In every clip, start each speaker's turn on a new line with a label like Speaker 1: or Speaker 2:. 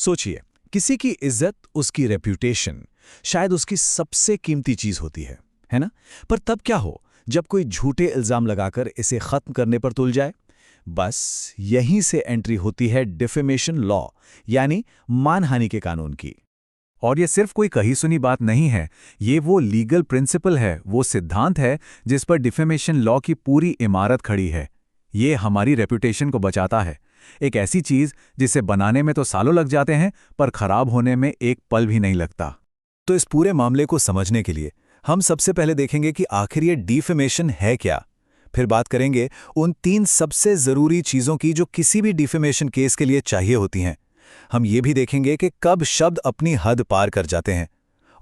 Speaker 1: सोचिए, किसी की इज्जत, उसकी रेप्यूटेशन शायद उसकी सबसे कीमती चीज होती है ना? पर तब क्या हो जब कोई झूठे इल्जाम लगाकर इसे खत्म करने पर तुल जाए? बस यहीं से एंट्री होती है डिफेमेशन लॉ, यानी मानहानि के कानून की।
Speaker 2: और ये सिर्फ कोई कही सुनी बात नहीं है, ये वो लीगल प्रिंसिपल है, वो सिद्धांत है जिस पर डिफेमेशन लॉ की पूरी इमारत खड़ी है। ये हमारी रेपुटेशन को बचाता है, एक ऐसी चीज जिसे बनाने में तो सालों लग जाते हैं पर खराब होने में एक पल भी नहीं लगता।
Speaker 1: तो इस पूरे मामले को समझने के लिए हम सबसे पहले देखेंगे कि आखिर ये डिफेमेशन है क्या। फिर बात करेंगे उन 3 सबसे जरूरी चीजों की जो किसी भी डिफेमेशन केस के लिए चाहिए होती हैं। हम ये भी देखेंगे कि कब शब्द अपनी हद पार कर जाते हैं,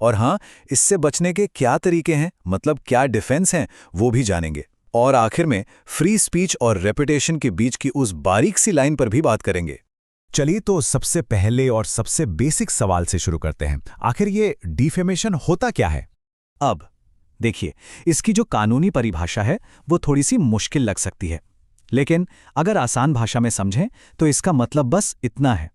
Speaker 1: और हाँ, इससे बचने के क्या तरीके हैं, मतलब क्या डिफेंस हैं, वो भी जानेंगे। और आखिर में फ्री स्पीच और रेपुटेशन के बीच की उस बारीक सी लाइन पर भी बात करेंगे। चलिए तो सबसे पहले और सबसे बेसिक सवाल से शुरू करते हैं। आखिर ये डिफेमेशन होता क्या है? अब देखिए, इसकी जो कानूनी परिभाषा है वो थोड़ी सी मुश्किल लग सकती है, लेकिन अगर आसान भाषा में समझें तो इसका मतलब बस इतना है,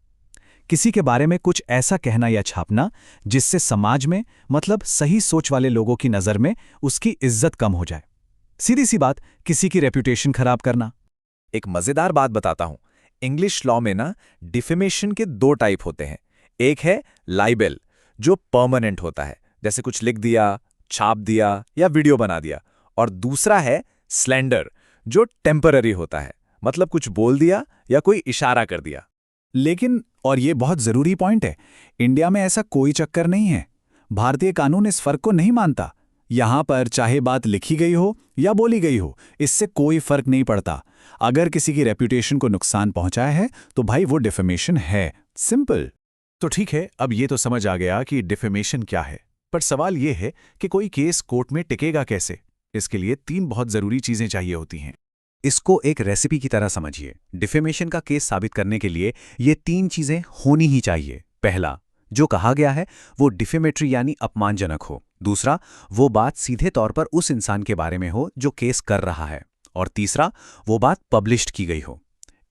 Speaker 1: किसी के बारे में कुछ ऐसा कहना या छापना जिससे समाज में, मतलब सही सोच वाले लोगों की नज़र में, उसकी इज्जत कम हो जाए। सीधी सी बात, किसी की रेप्यूटेशन खराब करना।
Speaker 3: एक मजेदार बात बताता हूं, इंग्लिश लॉ में ना डिफेमेशन के 2 टाइप होते हैं। एक है लाइबेल, जो परमानेंट होता है, जैसे कुछ लिख दिया, छाप दिया या वीडियो बना दिया, और दूसरा है स्लैंडर, जो टेम्पररी होता है, मतलब कुछ बोल दिया या कोई इशारा कर दिया।
Speaker 2: लेकिन, और ये बहुत जरूरी पॉइंट है, इंडिया में ऐसा कोई चक्कर नहीं है। भारतीय कानून इस फर्क को नहीं मानता। यहां पर चाहे बात लिखी गई हो या बोली गई हो, इससे कोई फर्क नहीं पड़ता। अगर किसी की रेप्यूटेशन को नुकसान पहुंचाया है तो भाई वो डिफेमेशन है, सिंपल।
Speaker 1: तो ठीक है, अब ये तो समझ आ गया कि डिफेमेशन क्या है, पर सवाल ये है कि कोई केस कोर्ट में टिकेगा कैसे? इसके लिए 3 बहुत जरूरी चीजें चाहिए होती हैं। इसको एक रेसिपी की तरह समझिए। डिफेमेशन का केस साबित करने के लिए ये 3 चीजें होनी ही चाहिए। पहला, जो कहा गया है वो डिफेमेटरी यानी अपमानजनक हो। दूसरा, वो बात सीधे तौर पर उस इंसान के बारे में हो जो केस कर रहा है। और तीसरा, वो बात पब्लिश्ड की गई हो।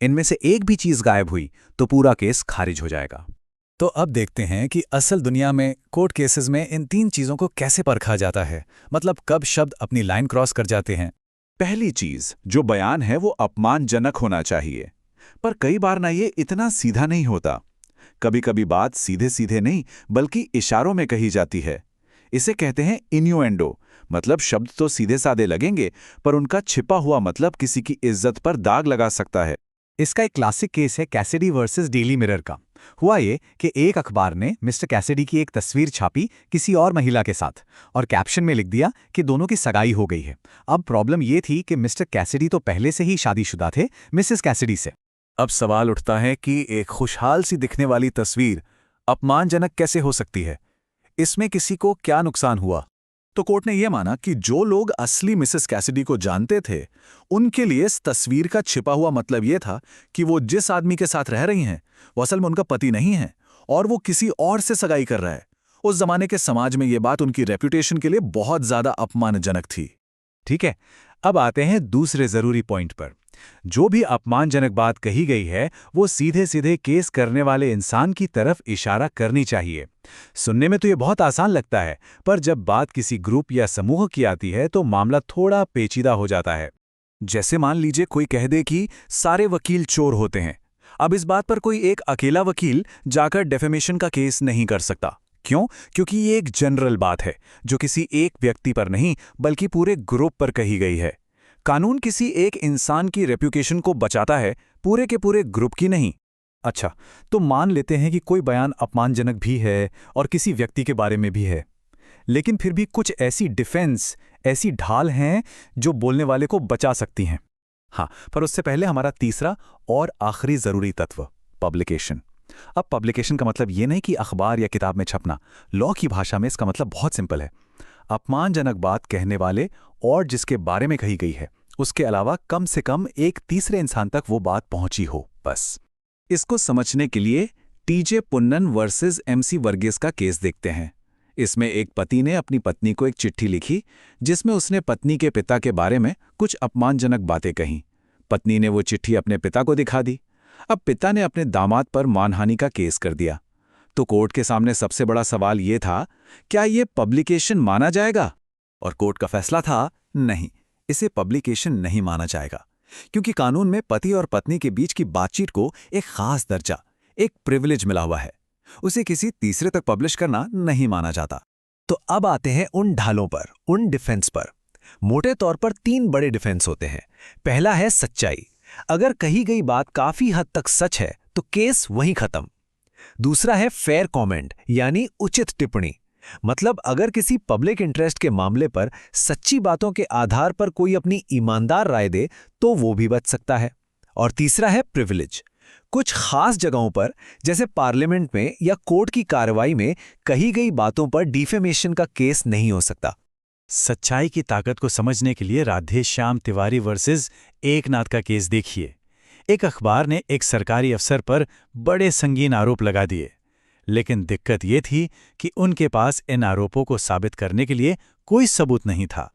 Speaker 1: इनमें से एक भी चीज गायब हुई तो पूरा केस खारिज हो जाएगा। तो अब देखते हैं कि असल दुनिया में कोर्ट केसेस में इन 3 चीजों को कैसे परखा जाता है, मतलब कब शब्द अपनी लाइन क्रॉस कर जाते हैं।
Speaker 3: पहली चीज, जो बयान है वो अपमानजनक होना चाहिए, पर कई बार ना ये इतना सीधा नहीं होता। कभी कभी बात सीधे सीधे नहीं बल्कि इशारों में कही जाती है। इसे कहते हैं इन्यूएंडो, मतलब शब्द तो सीधे साधे लगेंगे पर उनका छिपा हुआ मतलब किसी की इज्जत पर दाग लगा सकता है।
Speaker 2: इसका एक क्लासिक केस है कैसिडी वर्सेस डेली मिरर का। हुआ ये कि एक अखबार ने मिस्टर कैसिडी की एक तस्वीर छापी किसी और महिला के साथ, और कैप्शन में लिख दिया कि दोनों की सगाई हो गई है। अब प्रॉब्लम ये थी कि मिस्टर कैसिडी तो पहले से ही शादीशुदा थे मिसेस कैसिडी से।
Speaker 1: अब सवाल उठता है कि एक खुशहाल सी दिखने वाली तस्वीर अपमानजनक कैसे हो सकती है? इसमें किसी को क्या नुकसान हुआ? तो कोर्ट ने यह माना कि जो लोग असली मिसेस कैसिडी को जानते थे, उनके लिए इस तस्वीर का छिपा हुआ मतलब यह था कि वो जिस आदमी के साथ रह रही हैं वो असल में उनका पति नहीं है और वो किसी और से सगाई कर रहा है। उस जमाने के समाज में यह बात उनकी रेप्यूटेशन के लिए बहुत ज्यादा अपमानजनक थी।
Speaker 2: ठीक है, अब आते हैं दूसरे जरूरी पॉइंट पर। जो भी अपमानजनक बात कही गई है वो सीधे सीधे केस करने वाले इंसान की तरफ इशारा करनी चाहिए। सुनने में तो ये बहुत आसान लगता है, पर जब बात किसी ग्रुप या समूह की आती है तो मामला थोड़ा पेचीदा हो जाता है।
Speaker 1: जैसे मान लीजिए कोई कह दे कि सारे वकील चोर होते हैं। अब इस बात पर कोई एक अकेला वकील जाकर डेफेमेशन का केस नहीं कर सकता। क्यों? क्योंकि ये एक जनरल बात है जो किसी एक व्यक्ति पर नहीं बल्कि पूरे ग्रुप पर कही गई है। कानून किसी एक इंसान की रेप्यूटेशन को बचाता है, पूरे के पूरे ग्रुप की नहीं। अच्छा, तो मान लेते हैं कि कोई बयान अपमानजनक भी है और किसी व्यक्ति के बारे में भी है, लेकिन फिर भी कुछ ऐसी डिफेंस, ऐसी ढाल हैं जो बोलने वाले को बचा सकती हैं। हाँ, पर उससे पहले हमारा तीसरा और आखिरी जरूरी तत्व, पब्लिकेशन। अब पब्लिकेशन का मतलब ये नहीं कि अखबार या किताब में छपना। लॉ की भाषा में इसका मतलब बहुत सिंपल है। अपमानजनक बात कहने वाले और जिसके बारे में कही गई है उसके अलावा कम से कम एक तीसरे इंसान तक वो बात पहुंची हो, बस। इसको समझने के लिए टीजे पुन्नन वर्सेस एमसी वर्गीस का केस देखते हैं। इसमें एक पति ने अपनी पत्नी को एक चिट्ठी लिखी जिसमें उसने पत्नी के पिता के बारे में कुछ अपमानजनक बातें कहीं। पत्नी ने वो चिट्ठी अपने पिता को दिखा दी। अब पिता ने अपने दामाद पर मानहानि का केस कर दिया।
Speaker 3: तो कोर्ट के सामने सबसे बड़ा सवाल ये था, क्या ये पब्लिकेशन माना जाएगा? और कोर्ट का फैसला था, नहीं, इसे पब्लिकेशन नहीं माना जाएगा, क्योंकि कानून में पति और पत्नी के बीच की बातचीत को एक खास दर्जा, एक प्रिविलेज मिला हुआ है। उसे किसी तीसरे तक पब्लिश करना नहीं माना जाता।
Speaker 1: तो अब आते हैं उन ढालों पर, उन डिफेंस पर। मोटे तौर पर 3 बड़े डिफेंस होते हैं। पहला है सच्चाई। अगर कही गई बात काफी हद तक सच है तो केस वहीं खत्म। दूसरा है फेयर कमेंट, यानी उचित टिप्पणी। मतलब अगर किसी पब्लिक इंटरेस्ट के मामले पर सच्ची बातों के आधार पर कोई अपनी ईमानदार राय दे तो वो भी बच सकता है। और तीसरा है प्रिविलेज। कुछ खास जगहों पर, जैसे पार्लियामेंट में या कोर्ट की कार्रवाई में, कही गई बातों पर डिफेमेशन का केस नहीं हो सकता।
Speaker 2: सच्चाई की ताकत को समझने के लिए राधे श्याम तिवारी वर्सेस एकनाथ का केस देखिए। एक अखबार ने एक सरकारी अफसर पर बड़े संगीन आरोप लगा दिए, लेकिन दिक्कत ये थी कि उनके पास इन आरोपों को साबित करने के लिए कोई सबूत नहीं था।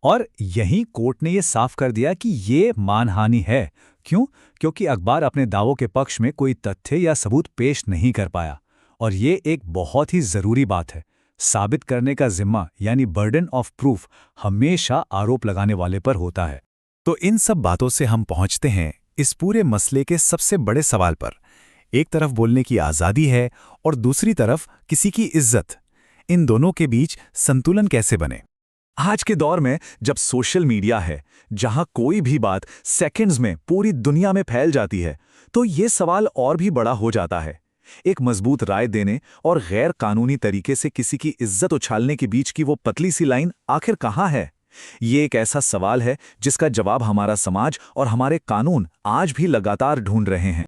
Speaker 1: और यहीं कोर्ट ने यह साफ कर दिया कि ये मानहानि है। क्यों? क्योंकि अखबार अपने दावों के पक्ष में कोई तथ्य या सबूत पेश नहीं कर पाया। और ये एक बहुत ही जरूरी बात है। साबित करने का जिम्मा, यानी बर्डन ऑफ प्रूफ, हमेशा आरोप लगाने वाले पर होता है।
Speaker 2: तो इन सब बातों से हम पहुंचते हैं इस पूरे मसले के सबसे बड़े सवाल पर। एक तरफ बोलने की आज़ादी है और दूसरी तरफ किसी की इज्जत। इन दोनों के बीच संतुलन कैसे बने?
Speaker 3: आज के दौर में जब सोशल मीडिया है, जहां कोई भी बात सेकंड्स में पूरी दुनिया में फैल जाती है, तो ये सवाल और भी बड़ा हो जाता है। एक मजबूत राय देने और गैर कानूनी तरीके से किसी की इज्जत उछालने के बीच की वो पतली सी लाइन आखिर कहाँ है? ये एक ऐसा सवाल है जिसका जवाब हमारा समाज और हमारे कानून आज भी लगातार ढूंढ रहे हैं।